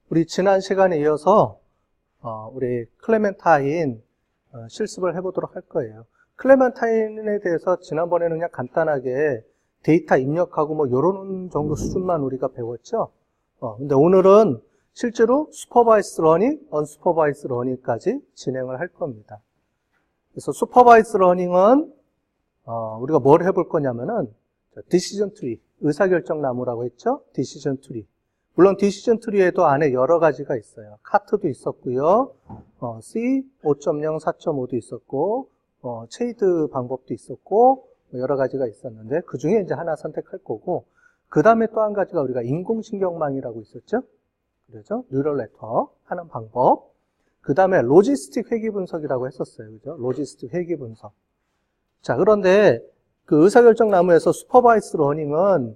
우리 지난 시간에 이어서 우리 클레멘타인 실습을 해보도록 할 거예요. 클레멘타인에 대해서 지난번에는 그냥 간단하게 데이터 입력하고 뭐 요런 정도 수준만 우리가 배웠죠. 근데 오늘은 실제로 슈퍼바이스 러닝, 언슈퍼바이스 러닝까지 진행을 할 겁니다. 그래서 슈퍼바이스 러닝은 우리가 뭘 해볼 거냐면은 디시전 트리, 의사결정 나무라고 했죠. 디시전 트리. 물론 디시전 트리에도 안에 여러 가지가 있어요. 카트도 있었고요. C 5.0, 4.5도 있었고, 체이드 방법도 있었고, 여러 가지가 있었는데 그 중에 이제 하나 선택할 거고, 그 다음에 또 한 가지가 우리가 인공신경망이라고 있었죠. 그렇죠? 뉴럴 네트워크 하는 방법. 그 다음에 로지스틱 회귀 분석이라고 했었어요. 그죠? 로지스틱 회귀 분석. 자, 그런데 그 의사결정 나무에서 슈퍼바이스 러닝은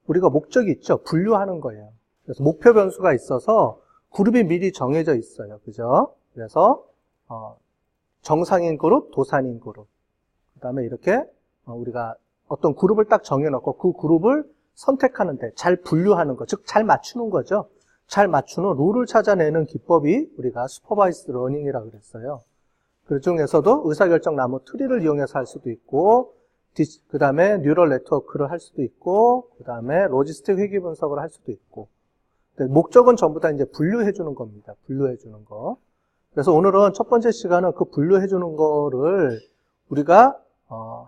우리가 목적이 있죠. 분류하는 거예요. 그래서 목표 변수가 있어서 그룹이 미리 정해져 있어요. 그죠? 그래서 정상인 그룹, 도산인 그룹. 그 다음에 이렇게 우리가 어떤 그룹을 딱 정해놓고 그 그룹을 선택하는데 잘 분류하는 거, 즉 잘 맞추는 거죠. 잘 맞추는 룰을 찾아내는 기법이 우리가 슈퍼바이스 러닝이라고 그랬어요. 그 중에서도 의사결정 나무 트리를 이용해서 할 수도 있고, 그 다음에 뉴럴 네트워크를 할 수도 있고, 그 다음에 로지스틱 회귀 분석을 할 수도 있고. 목적은 전부 다 이제 분류해 주는 겁니다. 분류해 주는 거. 그래서 오늘은 첫 번째 시간은 그 분류해 주는 거를 우리가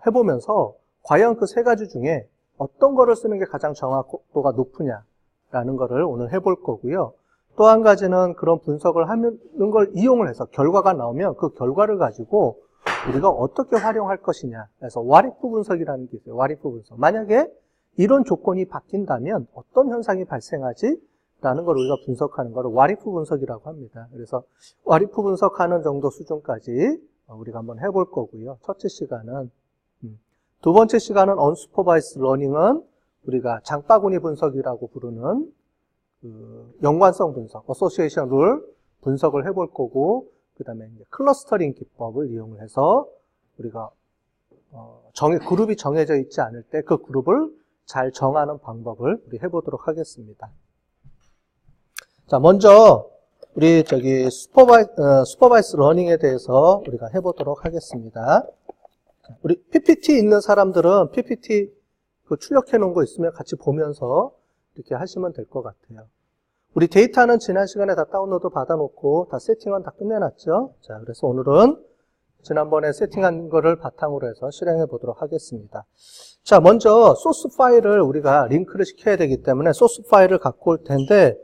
해보면서 과연 그 세 가지 중에 어떤 거를 쓰는 게 가장 정확도가 높으냐라는 거를 오늘 해볼 거고요. 또 한 가지는 그런 분석을 하는 걸 이용을 해서 결과가 나오면 그 결과를 가지고 우리가 어떻게 활용할 것이냐. 그래서 what if 분석이라는 게 있어요. what if 분석. 만약에 이런 조건이 바뀐다면 어떤 현상이 발생하지? 라는 걸 우리가 분석하는 거를 what if 분석이라고 합니다. 그래서 what if 분석하는 정도 수준까지 우리가 한번 해볼 거고요. 첫째 시간은. 두 번째 시간은 unsupervised learning은 우리가 장바구니 분석이라고 부르는 그 연관성 분석, association rule 분석을 해볼 거고, 그 다음에 클러스터링 기법을 이용해서 우리가 그룹이 정해져 있지 않을 때 그 그룹을 잘 정하는 방법을 우리 해보도록 하겠습니다. 자, 먼저 우리 슈퍼바이스 러닝에 대해서 우리가 해보도록 하겠습니다. 우리 PPT 있는 사람들은 PPT 그 출력해 놓은 거 있으면 같이 보면서 이렇게 하시면 될 것 같아요. 우리 데이터는 지난 시간에 다 다운로드 받아놓고 다 세팅은 다 끝내놨죠. 자, 그래서 오늘은 지난번에 세팅한 거를 바탕으로 해서 실행해 보도록 하겠습니다. 자, 먼저 소스 파일을 우리가 링크를 시켜야 되기 때문에 소스 파일을 갖고 올 텐데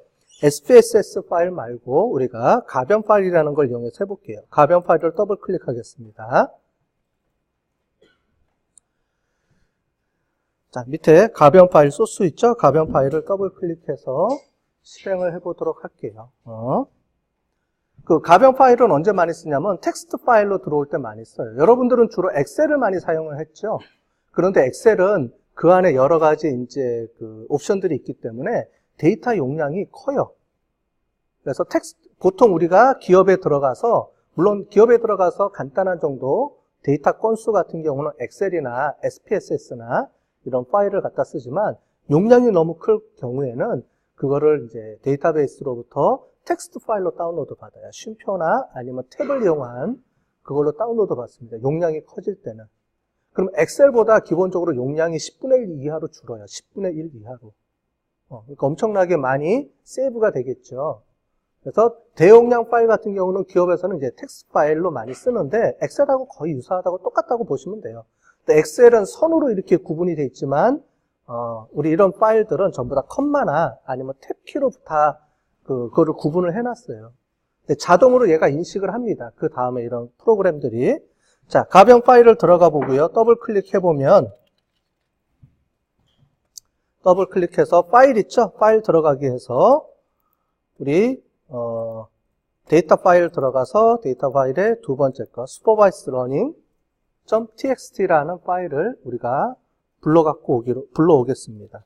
SPSS 파일 말고 우리가 가변 파일이라는 걸 이용해서 해볼게요. 가변 파일을 더블 클릭하겠습니다. 자, 밑에 가변 파일 소스 있죠? 가변 파일을 더블 클릭해서 실행을 해보도록 할게요. 그 가변 파일은 언제 많이 쓰냐면 텍스트 파일로 들어올 때 많이 써요. 여러분들은 주로 엑셀을 많이 사용을 했죠. 그런데 엑셀은 그 안에 여러 가지 이제 그 옵션들이 있기 때문에 데이터 용량이 커요. 그래서 보통 우리가 기업에 들어가서, 물론 기업에 들어가서 간단한 정도 데이터 건수 같은 경우는 엑셀이나 SPSS나 이런 파일을 갖다 쓰지만 용량이 너무 클 경우에는 그거를 이제 데이터베이스로부터 텍스트 파일로 다운로드 받아요. 쉼표나 아니면 탭을 이용한 그걸로 다운로드 받습니다. 용량이 커질 때는. 그럼 엑셀보다 기본적으로 용량이 10분의 1 이하로 줄어요. 10분의 1 이하로. 그러니까 엄청나게 많이 세이브가 되겠죠. 그래서 대용량 파일 같은 경우는 기업에서는 이제 텍스트 파일로 많이 쓰는데 엑셀하고 거의 유사하다고 똑같다고 보시면 돼요. 근데 엑셀은 선으로 이렇게 구분이 돼 있지만 우리 이런 파일들은 전부 다 컴마나 아니면 탭키로 다 그거를 구분을 해놨어요. 근데 자동으로 얘가 인식을 합니다. 그 다음에 이런 프로그램들이. 자, 가변 파일을 들어가 보고요. 더블 클릭해보면 더블 클릭해서 파일 있죠? 파일 들어가기 해서 우리 데이터 파일 들어가서 데이터 파일의 두 번째 거 supervised learning.txt라는 파일을 우리가 불러오겠습니다.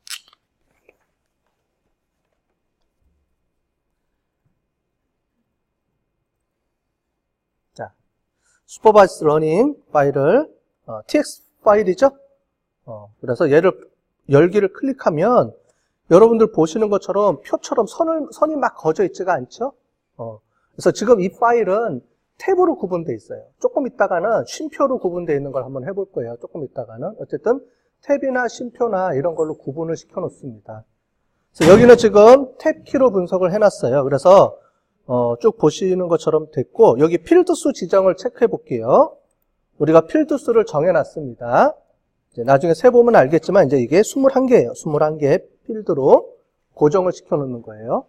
자, supervised learning 파일을 txt 파일이죠? 그래서 얘를 열기를 클릭하면 여러분들 보시는 것처럼 표처럼 선이 막 그어져 있지가 않죠? 그래서 지금 이 파일은 탭으로 구분되어 있어요. 조금 있다가는 쉼표로 구분되어 있는 걸 한번 해볼 거예요. 조금 있다가는. 어쨌든 탭이나 쉼표나 이런 걸로 구분을 시켜 놓습니다. 그래서 여기는 지금 탭 키로 분석을 해놨어요. 그래서 쭉 보시는 것처럼 됐고, 여기 필드 수 지정을 체크해 볼게요. 우리가 필드 수를 정해놨습니다. 이제 나중에 세보면 알겠지만, 이제 이게 21개예요. 21개의 필드로 고정을 시켜 놓는 거예요.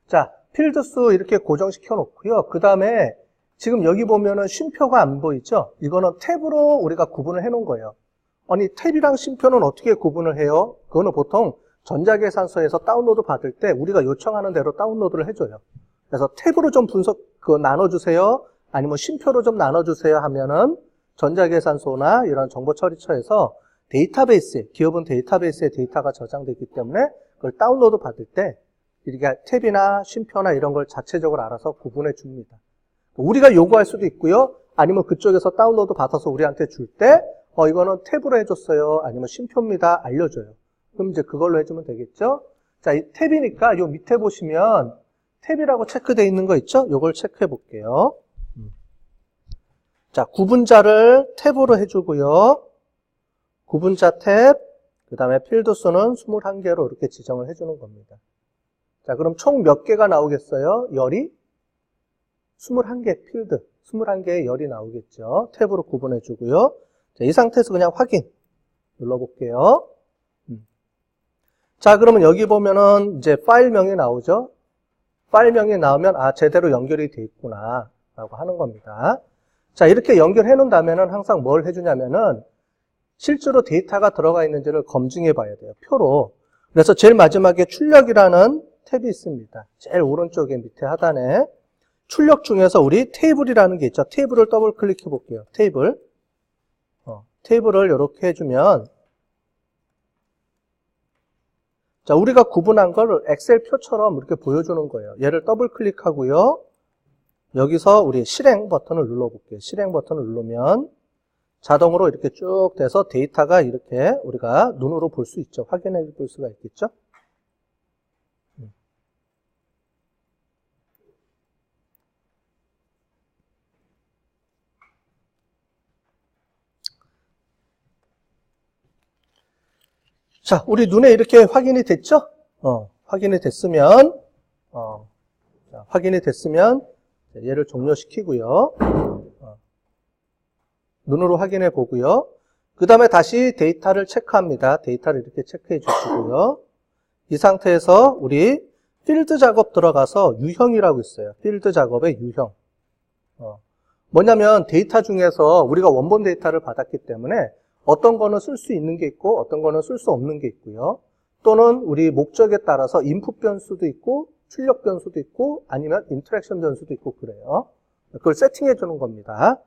자, 필드 수 이렇게 고정시켜 놓고요. 그 다음에 지금 여기 보면은 쉼표가 안 보이죠? 이거는 탭으로 우리가 구분을 해 놓은 거예요. 아니, 탭이랑 쉼표는 어떻게 구분을 해요? 그거는 보통 전자계산서에서 다운로드 받을 때 우리가 요청하는 대로 다운로드를 해줘요. 그래서 탭으로 좀 나눠주세요. 아니면 쉼표로 좀 나눠주세요 하면은 전자계산소나 이런 정보처리처에서 데이터베이스에, 기업은 데이터베이스에 데이터가 저장되기 때문에 그걸 다운로드 받을 때 이렇게 탭이나 쉼표나 이런 걸 자체적으로 알아서 구분해 줍니다. 우리가 요구할 수도 있고요. 아니면 그쪽에서 다운로드 받아서 우리한테 줄 때 이거는 탭으로 해줬어요. 아니면 쉼표입니다. 알려줘요. 그럼 이제 그걸로 해주면 되겠죠? 자, 이 탭이니까 요 밑에 보시면 탭이라고 체크되어 있는 거 있죠? 요걸 체크해 볼게요. 자, 구분자를 탭으로 해주고요. 구분자 탭, 그 다음에 필드 수는 21개로 이렇게 지정을 해주는 겁니다. 자, 그럼 총 몇 개가 나오겠어요? 열이? 21개 필드, 21개의 열이 나오겠죠. 탭으로 구분해 주고요. 자, 이 상태에서 그냥 확인 눌러볼게요. 자, 그러면 여기 보면은 이제 파일명이 나오죠. 파일명이 나오면 제대로 연결이 돼 있구나 라고 하는 겁니다. 자, 이렇게 연결해 놓는다면은 항상 뭘 해주냐면은 실제로 데이터가 들어가 있는지를 검증해 봐야 돼요. 표로. 그래서 제일 마지막에 출력이라는 탭이 있습니다. 제일 오른쪽에 밑에 하단에 출력 중에서 우리 테이블이라는 게 있죠. 테이블을 더블 클릭해 볼게요. 테이블. 테이블을 이렇게 해주면 자, 우리가 구분한 걸 엑셀 표처럼 이렇게 보여주는 거예요. 얘를 더블 클릭하고요. 여기서 우리 실행 버튼을 눌러볼게요. 실행 버튼을 누르면 자동으로 이렇게 쭉 돼서 데이터가 이렇게 우리가 눈으로 볼 수 있죠. 확인해 볼 수가 있겠죠. 자, 우리 눈에 이렇게 확인이 됐죠? 확인이 됐으면, 자, 확인이 됐으면, 얘를 종료시키고요. 눈으로 확인해 보고요. 그 다음에 다시 데이터를 체크합니다. 데이터를 이렇게 체크해 주시고요. 이 상태에서 우리 필드 작업 들어가서 유형이라고 있어요. 필드 작업의 유형. 뭐냐면 데이터 중에서 우리가 원본 데이터를 받았기 때문에 어떤 거는 쓸 수 있는 게 있고 어떤 거는 쓸 수 없는 게 있고요. 또는 우리 목적에 따라서 인풋 변수도 있고 출력 변수도 있고 아니면 인터랙션 변수도 있고 그래요. 그걸 세팅해 주는 겁니다.